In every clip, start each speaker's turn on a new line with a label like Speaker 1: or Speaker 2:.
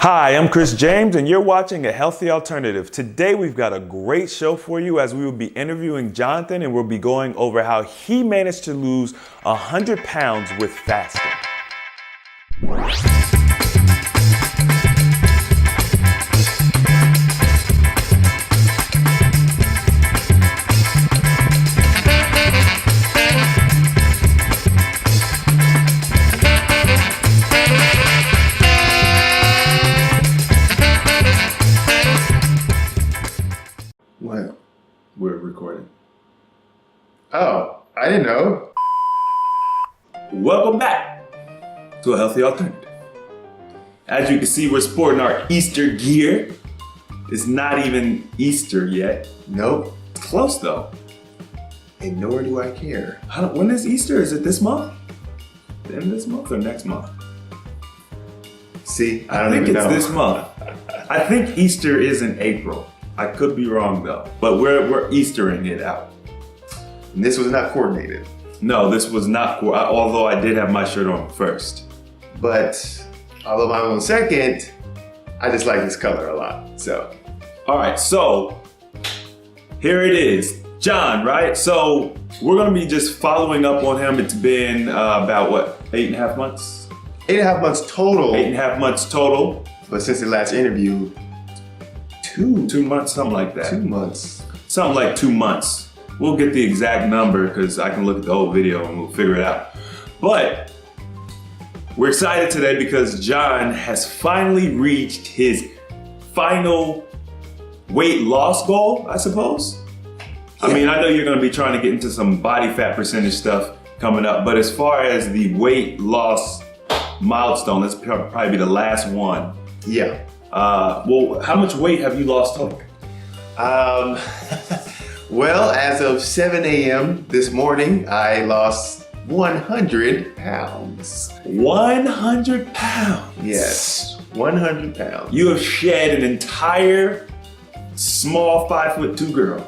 Speaker 1: Hi, I'm Chris James, and you're watching A Healthy Alternative. Today, we've got a great show for you as we will be interviewing Jonathan, and we'll be going over how he managed to lose 100 pounds with fasting.
Speaker 2: What?
Speaker 1: We're recording.
Speaker 2: Oh, I didn't know.
Speaker 1: Welcome back to A Healthy Alternative. As you can see, we're sporting our Easter gear. It's not even Easter yet.
Speaker 2: Nope.
Speaker 1: It's close though.
Speaker 2: And nor do I care.
Speaker 1: When is Easter? Is it this month? The end of this month or next month?
Speaker 2: See,
Speaker 1: I think it's this month. I think Easter is in April. I could be wrong though, but we're Eastering it out.
Speaker 2: And this was not coordinated.
Speaker 1: No, this was not cool, although I did have my shirt on first.
Speaker 2: But although mine was on second, I just like this color a lot, so.
Speaker 1: All right, so here it is. John, right? So we're gonna be just following up on him. It's been about what, 8.5 months?
Speaker 2: 8.5 months total.
Speaker 1: 8.5 months total.
Speaker 2: But since the last interview,
Speaker 1: 2 months, something like that.
Speaker 2: 2 months.
Speaker 1: Something like 2 months. We'll get the exact number because I can look at the whole video and we'll figure it out. But we're excited today because John has finally reached his final weight loss goal, I suppose.
Speaker 2: Yeah.
Speaker 1: I mean, I know you're gonna be trying to get into some body fat percentage stuff coming up, but as far as the weight loss milestone, that's probably be the last one.
Speaker 2: Yeah.
Speaker 1: Well, how much weight have you lost total?
Speaker 2: Well, as of 7 a.m. this morning, I lost 100 pounds.
Speaker 1: 100 pounds?
Speaker 2: Yes, 100 pounds.
Speaker 1: You have shed an entire small 5'2" girl.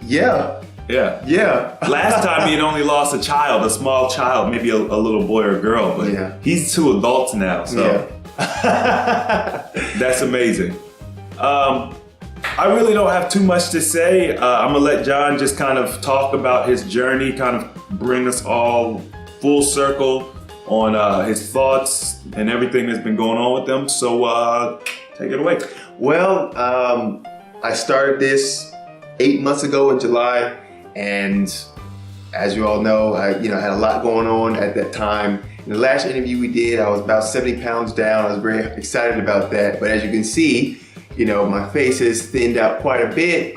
Speaker 2: Yeah,
Speaker 1: Yeah.
Speaker 2: yeah.
Speaker 1: Last time he had only lost a child, a small child, maybe a little boy or girl, but
Speaker 2: Yeah.
Speaker 1: he's 2 adults now, so
Speaker 2: Yeah.
Speaker 1: that's amazing. I really don't have too much to say. I'm gonna let John just kind of talk about his journey, kind of bring us all full circle on his thoughts and everything that's been going on with them. So take it away.
Speaker 2: Well, I started this 8 months ago in July, and as you all know, I had a lot going on at that time. In the last interview we did, I was about 70 pounds down. I was very excited about that, but as you can see, my face has thinned out quite a bit.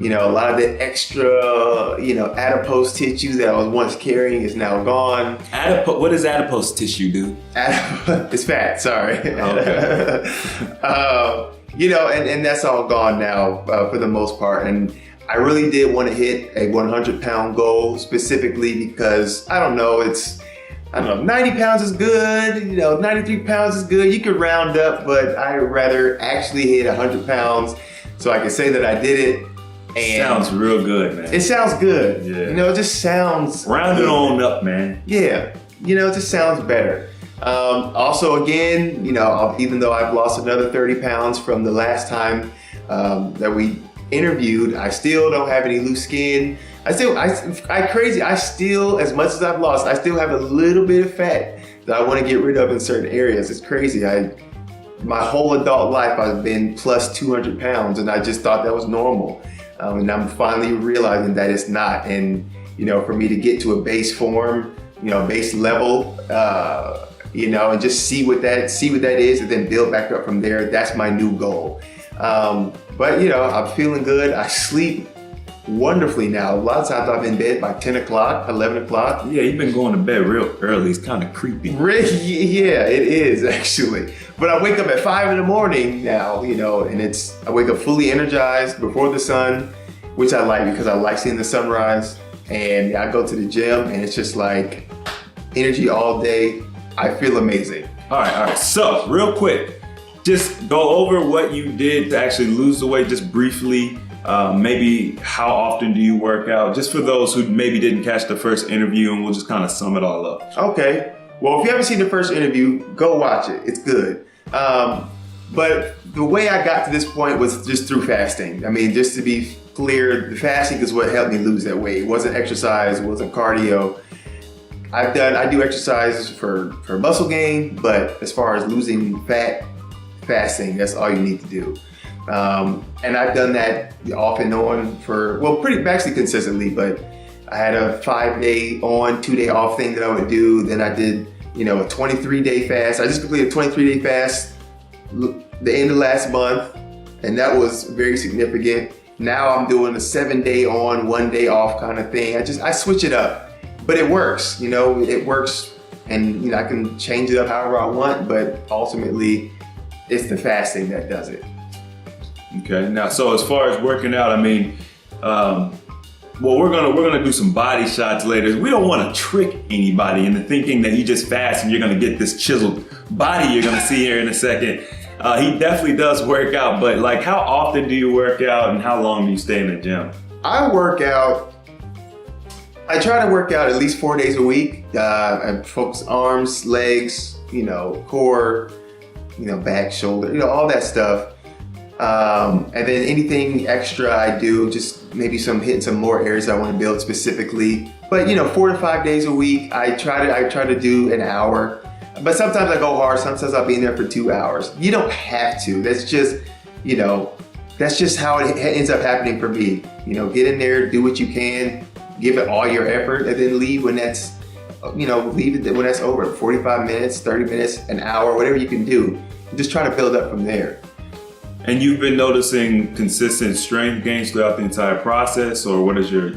Speaker 2: A lot of the extra, adipose tissue that I was once carrying is now gone.
Speaker 1: What does adipose tissue do?
Speaker 2: It's fat, sorry.
Speaker 1: Okay.
Speaker 2: And that's all gone now for the most part. And I really did want to hit a 100 pound goal specifically because, 90 pounds is good, 93 pounds is good. You could round up, but I'd rather actually hit 100 pounds so I can say that I did it. And
Speaker 1: sounds real good, man.
Speaker 2: it sounds good.
Speaker 1: Yeah.
Speaker 2: It just sounds
Speaker 1: Round it on up, man.
Speaker 2: Yeah, it just sounds better. Also, again, even though I've lost another 30 pounds from the last time that we interviewed, I still don't have any loose skin. I still, as much as I've lost, I still have a little bit of fat that I want to get rid of in certain areas. It's crazy. My whole adult life, I've been plus 200 pounds, and I just thought that was normal. And I'm finally realizing that it's not. And, for me to get to a base form, base level, and just see what that is, and then build back up from there. That's my new goal. But I'm feeling good. I sleep wonderfully now. A lot of times I'm in bed by 10 o'clock, 11 o'clock.
Speaker 1: Yeah, you've been going to bed real early. It's kind of creepy.
Speaker 2: Yeah, it is actually. But I wake up at 5 in the morning now, and I wake up fully energized before the sun, which I like because I like seeing the sunrise. And I go to the gym and it's just like energy all day. I feel amazing.
Speaker 1: All right. So real quick, just go over what you did to actually lose the weight just briefly. Maybe how often do you work out? Just for those who maybe didn't catch the first interview, and we'll just kind of sum it all up.
Speaker 2: Okay. Well, if you haven't seen the first interview, go watch it. It's good. But the way I got to this point was just through fasting. I mean, just to be clear, the fasting is what helped me lose that weight. It wasn't exercise, it wasn't cardio. I do exercises for muscle gain, but as far as losing fat, fasting, that's all you need to do. And I've done that off and on for, actually consistently, but I had a 5-day on, 2-day off thing that I would do. Then I did, a 23-day fast. I just completed a 23-day fast the end of last month, and that was very significant. Now I'm doing a 7-day on, 1-day off kind of thing. I switch it up. But it works, it works, and I can change it up however I want, but ultimately it's the fasting that does it.
Speaker 1: Okay, now, so as far as working out, I mean, we're gonna do some body shots later. We don't want to trick anybody into thinking that you just fast and you're gonna get this chiseled body you're gonna see here in a second. He definitely does work out, but like, how often do you work out and how long do you stay in the gym?
Speaker 2: I try to work out at least 4 days a week. I focus arms, legs, core, back, shoulder, all that stuff. And then anything extra I do, just maybe hitting some more areas I want to build specifically. But 4 to 5 days a week, I try to do an hour. But sometimes I go hard. Sometimes I'll be in there for 2 hours. You don't have to. That's just how it ends up happening for me. Get in there, do what you can. Give it all your effort, and then leave when that's, leave it when that's over. 45 minutes, 30 minutes, an hour, whatever you can do. Just try to build up from there.
Speaker 1: And you've been noticing consistent strength gains throughout the entire process, or what does your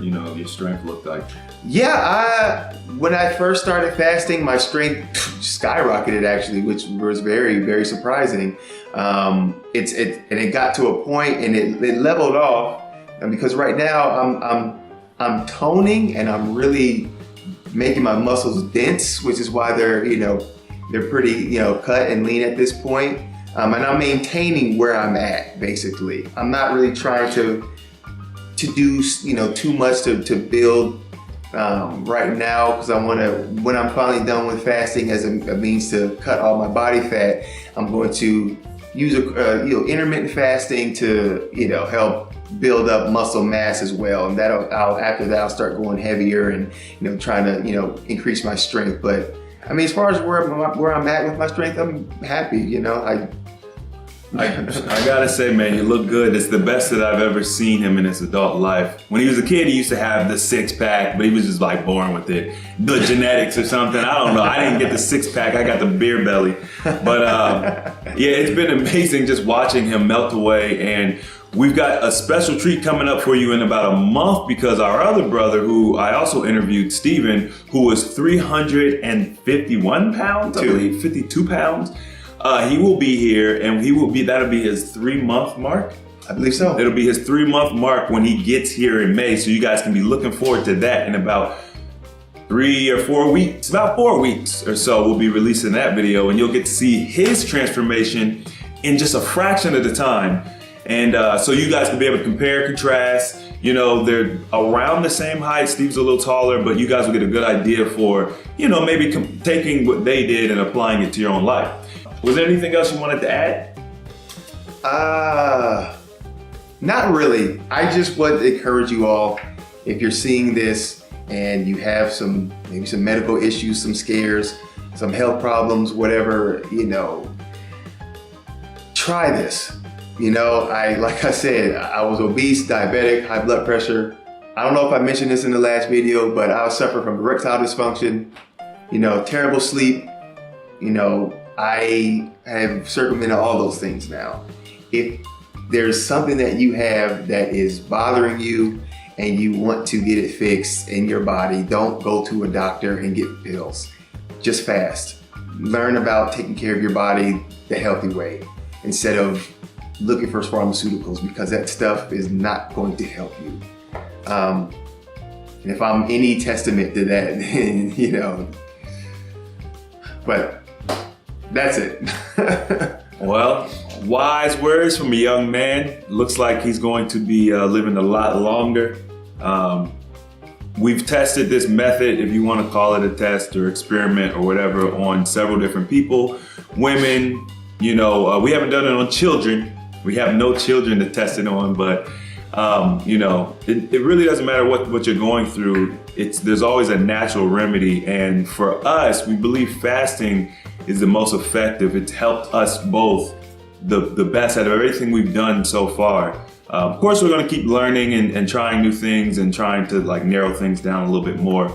Speaker 1: strength look like?
Speaker 2: Yeah, when I first started fasting, my strength skyrocketed actually, which was very, very surprising. It got to a point and it leveled off, and because right now I'm toning and I'm really making my muscles dense, which is why they're pretty, cut and lean at this point. And I'm maintaining where I'm at, basically. I'm not really trying to do, too much to build right now, because I want to, when I'm finally done with fasting as a means to cut all my body fat, I'm going to use intermittent fasting to, help build up muscle mass as well, and after that I'll start going heavier and trying to increase my strength. But I mean, as far as where I'm at with my strength, I'm happy.
Speaker 1: I gotta say, man, you look good. It's the best that I've ever seen him in his adult life. When he was a kid, he used to have the 6-pack, but he was just like born with it. The genetics or something. I don't know. I didn't get the 6-pack. I got the beer belly. But yeah, it's been amazing just watching him melt away. And we've got a special treat coming up for you in about a month, because our other brother, who I also interviewed, Steven, who was 351 pounds, I believe, 52 pounds. He will be here, and that'll be his 3-month mark.
Speaker 2: I believe so.
Speaker 1: It'll be his 3-month mark when he gets here in May. So you guys can be looking forward to that in about 3 or 4 weeks, about 4 weeks or so. We'll be releasing that video, and you'll get to see his transformation in just a fraction of the time. And so you guys can be able to compare, contrast. They're around the same height. Steve's a little taller, but you guys will get a good idea for, maybe taking what they did and applying it to your own life. Was there anything else you wanted to add?
Speaker 2: Not really. I just want to encourage you all, if you're seeing this and you have maybe some medical issues, some scares, some health problems, whatever, try this. Like I said, I was obese, diabetic, high blood pressure. I don't know if I mentioned this in the last video, but I suffer from erectile dysfunction, terrible sleep, I have circumvented all those things now. If there's something that you have that is bothering you and you want to get it fixed in your body, don't go to a doctor and get pills. Just fast. Learn about taking care of your body the healthy way instead of looking for pharmaceuticals, because that stuff is not going to help you. And if I'm any testament to that, then, but that's it.
Speaker 1: Well, wise words from a young man. Looks like he's going to be living a lot longer. We've tested this method, if you want to call it a test or experiment or whatever, on several different people. Women, We haven't done it on children. We have no children to test it on, but it really doesn't matter what you're going through. There's always a natural remedy, and for us, we believe fasting is the most effective. It's helped us both the best out of everything we've done so far. Of course, we're going to keep learning and trying new things and trying to narrow things down a little bit more.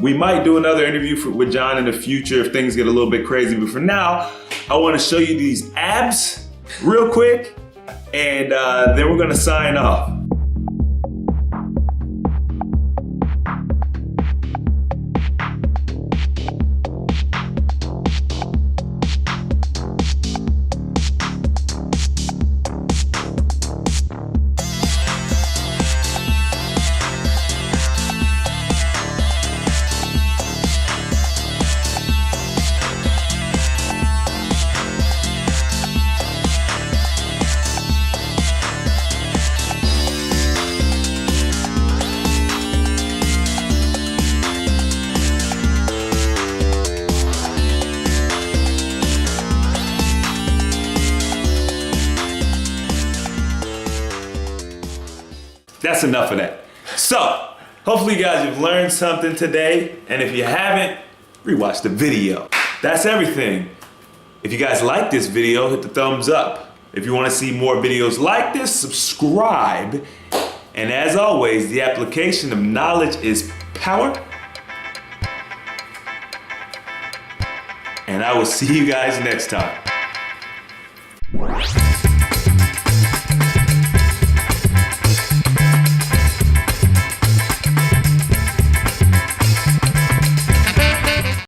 Speaker 1: We might do another interview with John in the future if things get a little bit crazy, but for now, I want to show you these abs real quick, and then we're going to sign off. That's enough of that. So, hopefully you guys have learned something today, and if you haven't, rewatch the video. That's everything. If you guys like this video, hit the thumbs up. If you want to see more videos like this, subscribe. And as always, the application of knowledge is power. And I will see you guys next time.